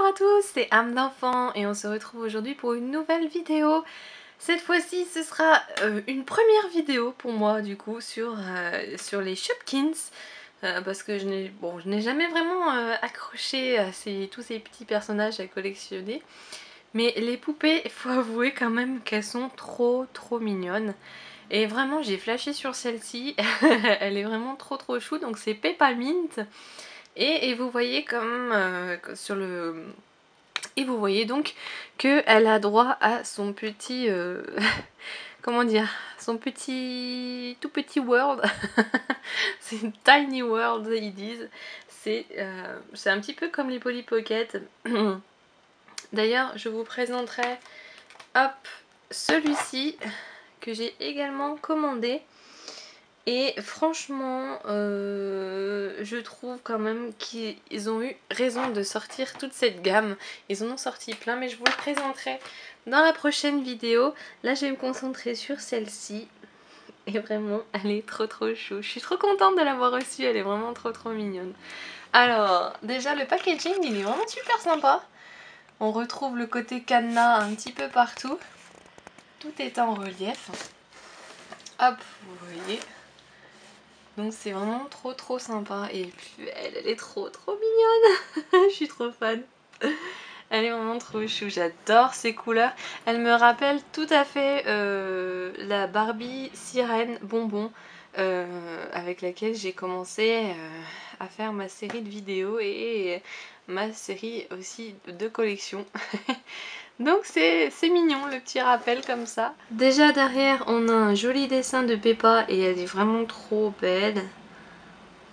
Bonjour à tous, c'est âme d'enfant et on se retrouve aujourd'hui pour une nouvelle vidéo. Cette fois-ci ce sera une première vidéo pour moi du coup sur les Shopkins. Parce que je n'ai jamais vraiment accroché à tous ces petits personnages à collectionner. Mais les poupées, il faut avouer quand même qu'elles sont trop mignonnes. Et vraiment j'ai flashé sur celle-ci, elle est vraiment trop chou, donc c'est Peppermint. Et vous voyez comme sur le... Et vous voyez donc qu'elle a droit à son petit... comment dire, son petit... tout petit world. C'est une tiny world, ils disent. C'est un petit peu comme les Polly Pocket. D'ailleurs, je vous présenterai, hop, celui-ci que j'ai également commandé. Et franchement, je trouve quand même qu'ils ont eu raison de sortir toute cette gamme. Ils en ont sorti plein, mais je vous le présenterai dans la prochaine vidéo. Là, je vais me concentrer sur celle-ci. Et vraiment, elle est trop chou. Je suis trop contente de l'avoir reçue, elle est vraiment trop mignonne. Alors, déjà, le packaging, il est vraiment super sympa. On retrouve le côté cadenas un petit peu partout. Tout est en relief. Hop, vous voyez. Donc c'est vraiment trop sympa. Et puis elle est trop mignonne. Je suis trop fan. Elle est vraiment trop chou. J'adore ces couleurs. Elle me rappelle tout à fait la Barbie sirène bonbon avec laquelle j'ai commencé à faire ma série de vidéos et ma série aussi de collection. Donc c'est mignon le petit rappel comme ça. Déjà derrière on a un joli dessin de Peppa et elle est vraiment trop belle.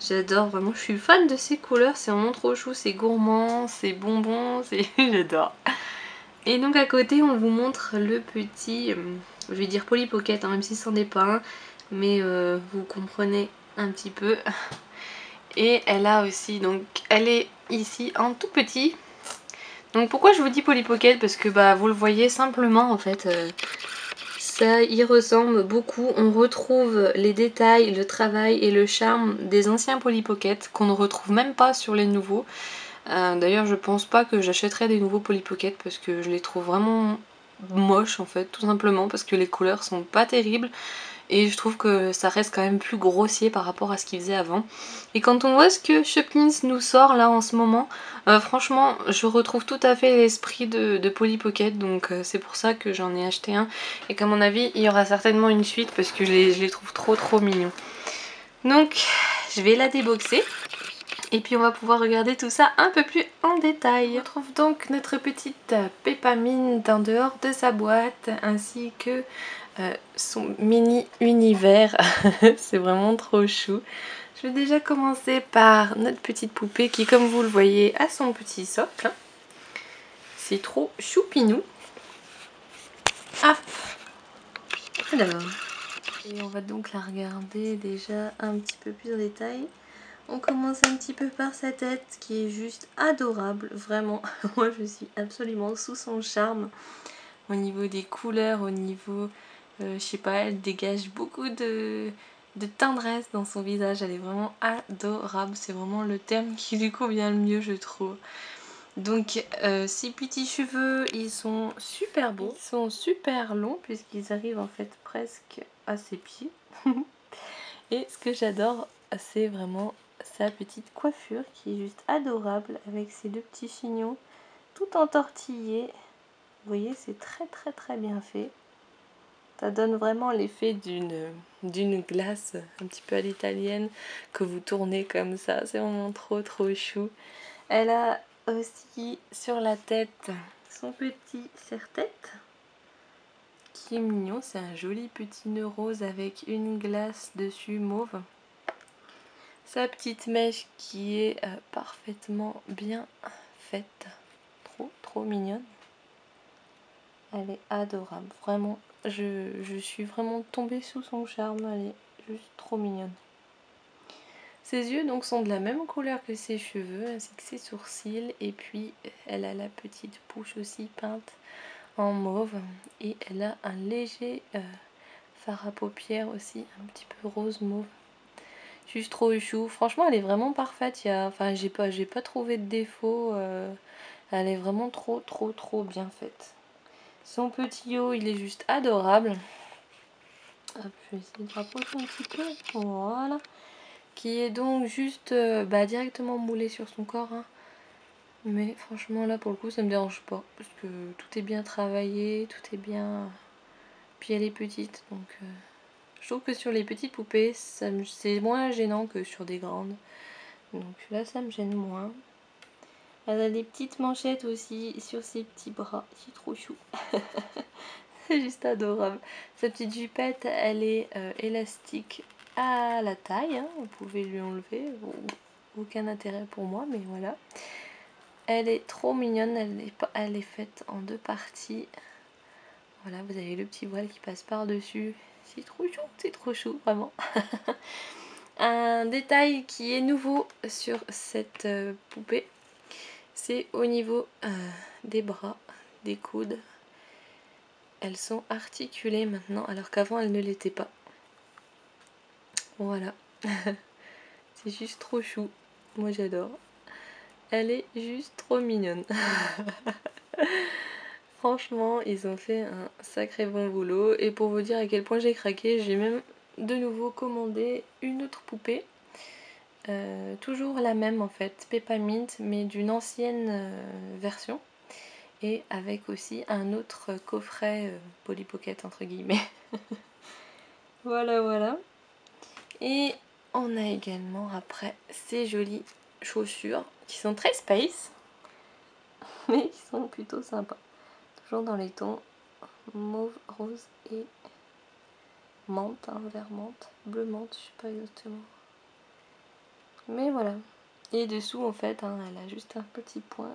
J'adore vraiment, je suis fan de ces couleurs, c'est vraiment trop chou, c'est gourmand, c'est bonbon, j'adore. Et donc à côté on vous montre le petit, je vais dire Polly Pocket, hein, même si c'en est pas un, mais vous comprenez un petit peu. Et elle a aussi, donc elle est ici en tout petit. Donc pourquoi je vous dis Polly Pocket? Parce que bah vous le voyez simplement en fait, ça y ressemble beaucoup. On retrouve les détails, le travail et le charme des anciens Polly Pocket qu'on ne retrouve même pas sur les nouveaux. D'ailleurs je pense pas que j'achèterai des nouveaux Polly Pocket parce que je les trouve vraiment moches en fait, tout simplement parce que les couleurs sont pas terribles. Et je trouve que ça reste quand même plus grossier par rapport à ce qu'ils faisaient avant. Et quand on voit ce que Shopkins nous sort là en ce moment, franchement je retrouve tout à fait l'esprit de Polly Pocket. Donc c'est pour ça que j'en ai acheté un. Et qu'à mon avis il y aura certainement une suite parce que je les trouve trop mignons. Donc je vais la déboxer. Et puis on va pouvoir regarder tout ça un peu plus en détail. On retrouve donc notre petite Peppermint en dehors de sa boîte ainsi que son mini univers. C'est vraiment trop chou. Je vais déjà commencer par notre petite poupée qui, comme vous le voyez, a son petit socle. C'est trop choupinou. Hop. Alors. Et on va donc la regarder déjà un petit peu plus en détail. On commence un petit peu par sa tête qui est juste adorable, vraiment. Moi je suis absolument sous son charme. Au niveau des couleurs, au niveau, je sais pas, elle dégage beaucoup de tendresse dans son visage. Elle est vraiment adorable, c'est vraiment le terme qui lui convient le mieux je trouve. Donc ces petits cheveux, ils sont super beaux. Ils sont super longs puisqu'ils arrivent en fait presque à ses pieds. Et ce que j'adore, c'est vraiment sa petite coiffure qui est juste adorable avec ses deux petits chignons tout entortillés. Vous voyez, c'est très bien fait. Ça donne vraiment l'effet d'une glace un petit peu à l'italienne que vous tournez comme ça. C'est vraiment trop chou. Elle a aussi sur la tête son petit serre-tête qui est mignon. C'est un joli petit nœud rose avec une glace dessus mauve. Sa petite mèche qui est parfaitement bien faite. Trop mignonne. Elle est adorable. Vraiment, je suis vraiment tombée sous son charme. Elle est juste trop mignonne. Ses yeux donc sont de la même couleur que ses cheveux ainsi que ses sourcils. Et puis elle a la petite bouche aussi peinte en mauve. Et elle a un léger fard à paupières aussi, un petit peu rose mauve. Juste trop chou. Franchement, elle est vraiment parfaite. Enfin, j'ai pas trouvé de défaut Elle est vraiment trop bien faite. Son petit haut, il est juste adorable. Hop, je vais essayer de rapprocher un petit peu. Voilà. Qui est donc juste directement moulé sur son corps. Hein. Mais franchement, là, pour le coup, ça me dérange pas. Parce que tout est bien travaillé, tout est bien... Puis elle est petite, donc... Je trouve que sur les petites poupées, c'est moins gênant que sur des grandes. Donc là, ça me gêne moins. Elle a des petites manchettes aussi sur ses petits bras. C'est trop chou. C'est juste adorable. Sa petite jupette, elle est élastique à la taille. Hein. Vous pouvez lui enlever. Bon, aucun intérêt pour moi, mais voilà. Elle est trop mignonne. Elle est faite en 2 parties. Voilà, vous avez le petit voile qui passe par-dessus. C'est trop chou, vraiment. Un détail qui est nouveau sur cette poupée, c'est au niveau des bras, des coudes. Elles sont articulées maintenant, alors qu'avant elles ne l'étaient pas. Voilà. C'est juste trop chou. Moi j'adore. Elle est juste trop mignonne. Franchement, ils ont fait un sacré bon boulot. Et pour vous dire à quel point j'ai craqué, j'ai même de nouveau commandé une autre poupée. Toujours la même en fait, Peppermint, mais d'une ancienne version. Et avec aussi un autre coffret Polly Pocket entre guillemets. Voilà. Et on a également après ces jolies chaussures qui sont très space, mais qui sont plutôt sympas. Toujours dans les tons mauve, rose et menthe, hein, vert menthe, bleu menthe, je sais pas exactement. Mais voilà. Et dessous en fait, hein, elle a juste un petit point,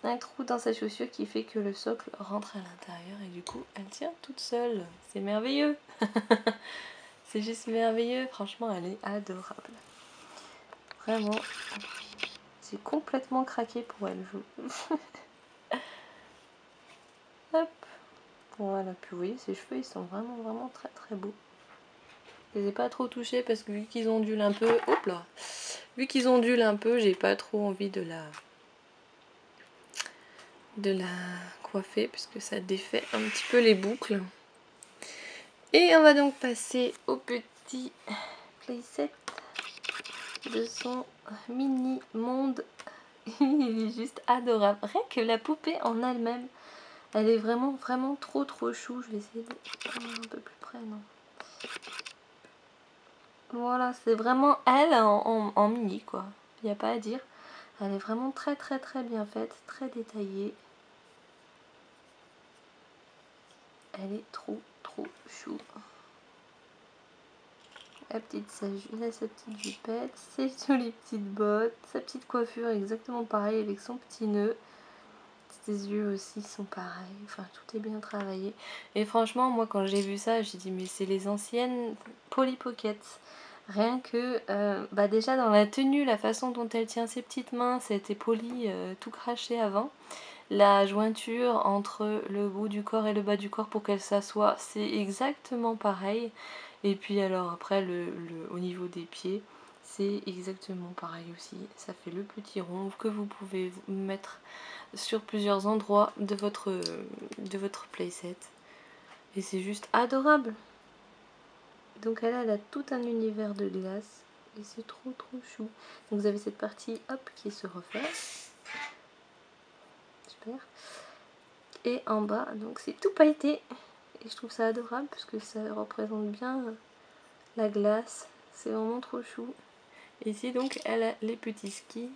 un trou dans sa chaussure qui fait que le socle rentre à l'intérieur et du coup elle tient toute seule. C'est merveilleux. C'est juste merveilleux, franchement elle est adorable. Vraiment, j'ai complètement craqué pour elle. Hop, voilà, puis vous voyez ses cheveux ils sont vraiment très beaux. Je les ai pas trop touchés parce que vu qu'ils ondulent un peu, hop là, vu qu'ils ondulent un peu, j'ai pas trop envie de la coiffer parce que ça défait un petit peu les boucles. Et on va donc passer au petit playset de son mini monde. Il est juste adorable. Rien que la poupée en elle-même, elle est vraiment trop chou. Je vais essayer de un peu plus près, non. Voilà, c'est vraiment elle en mini quoi. Il n'y a pas à dire. Elle est vraiment très bien faite, très détaillée. Elle est trop chou. La petite sa petite jupette, ses jolies petites bottes, sa petite coiffure exactement pareil avec son petit nœud. Ses yeux aussi sont pareils, enfin tout est bien travaillé. Et franchement, moi quand j'ai vu ça, j'ai dit mais c'est les anciennes Polly Pocket. Rien que, déjà dans la tenue, la façon dont elle tient ses petites mains, c'était poli, tout craché avant. La jointure entre le haut du corps et le bas du corps pour qu'elle s'assoie, c'est exactement pareil. Et puis alors après, au niveau des pieds, c'est exactement pareil aussi. Ça fait le petit rond que vous pouvez mettre sur plusieurs endroits de votre playset. Et c'est juste adorable. Donc elle a tout un univers de glace. Et c'est trop chou. Donc vous avez cette partie, hop, qui se referme. Super. Et en bas, donc c'est tout pailleté. Et je trouve ça adorable parce que ça représente bien la glace. C'est vraiment trop chou. Et ici donc elle a les petits skis.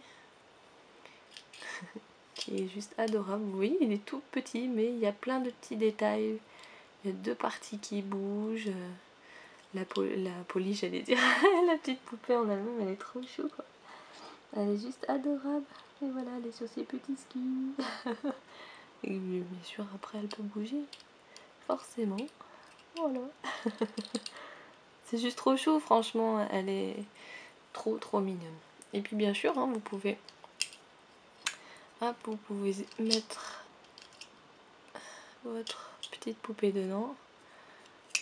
Qui est juste adorable. Vous voyez, il est tout petit mais il y a plein de petits détails. Il y a 2 parties qui bougent. La Polly, j'allais dire. La petite poupée en elle-même, elle est trop chou quoi. Elle est juste adorable. Et voilà, elle est sur ses petits skis. Et bien sûr, après, elle peut bouger. Forcément. Voilà. C'est juste trop chou, franchement. Elle est trop mignonne. Et puis, bien sûr, hein, vous pouvez mettre votre petite poupée dedans.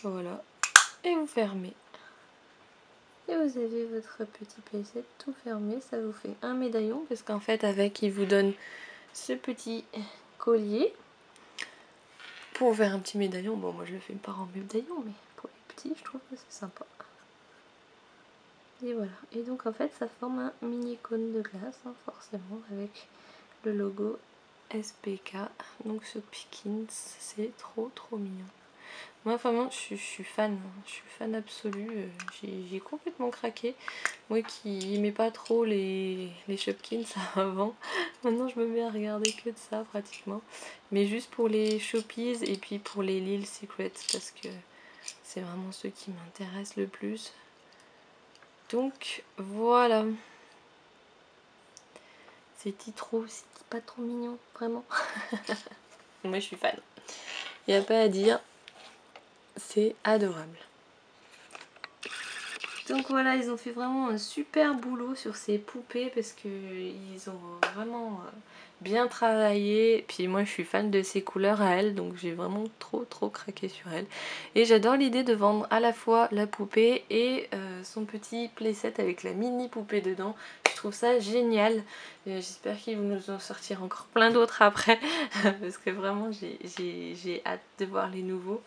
Voilà. Et vous fermez. Et vous avez votre petit playset tout fermé. Ça vous fait un médaillon. Parce qu'en fait, avec, il vous donne ce petit collier pour faire un petit médaillon. Bon, moi je le fais pas en médaillon, mais pour les petits, je trouve que c'est sympa. Et voilà. Et donc en fait, ça forme un mini cône de glace, hein, forcément, avec le logo SPK. Donc ce Pickins, c'est trop mignon. Moi vraiment je suis fan, hein. Je suis fan absolue, j'ai complètement craqué. Moi qui aimais pas trop les Shopkins avant, maintenant je me mets à regarder que de ça pratiquement. Mais juste pour les Shoppies et puis pour les Little Secrets parce que c'est vraiment ceux qui m'intéressent le plus. Donc voilà. C'était pas trop mignon, vraiment. Moi je suis fan. Il n'y a pas à dire. C'est adorable. Donc voilà, ils ont fait vraiment un super boulot sur ces poupées parce que ils ont vraiment bien travaillé. Puis moi je suis fan de ces couleurs à elles, donc j'ai vraiment trop craqué sur elles. Et j'adore l'idée de vendre à la fois la poupée et son petit playset avec la mini poupée dedans. Je trouve ça génial. J'espère qu'ils vont nous en sortir encore plein d'autres après parce que vraiment j'ai hâte de voir les nouveaux.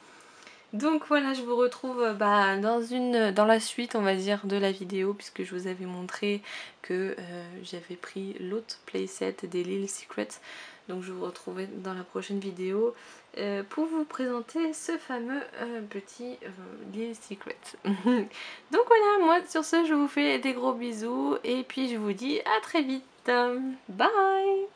Donc voilà, je vous retrouve dans la suite, on va dire, de la vidéo, puisque je vous avais montré que j'avais pris l'autre playset des Little Secrets. Donc je vous retrouverai dans la prochaine vidéo pour vous présenter ce fameux petit Little Secret. Donc voilà, moi sur ce, je vous fais des gros bisous et puis je vous dis à très vite. Bye!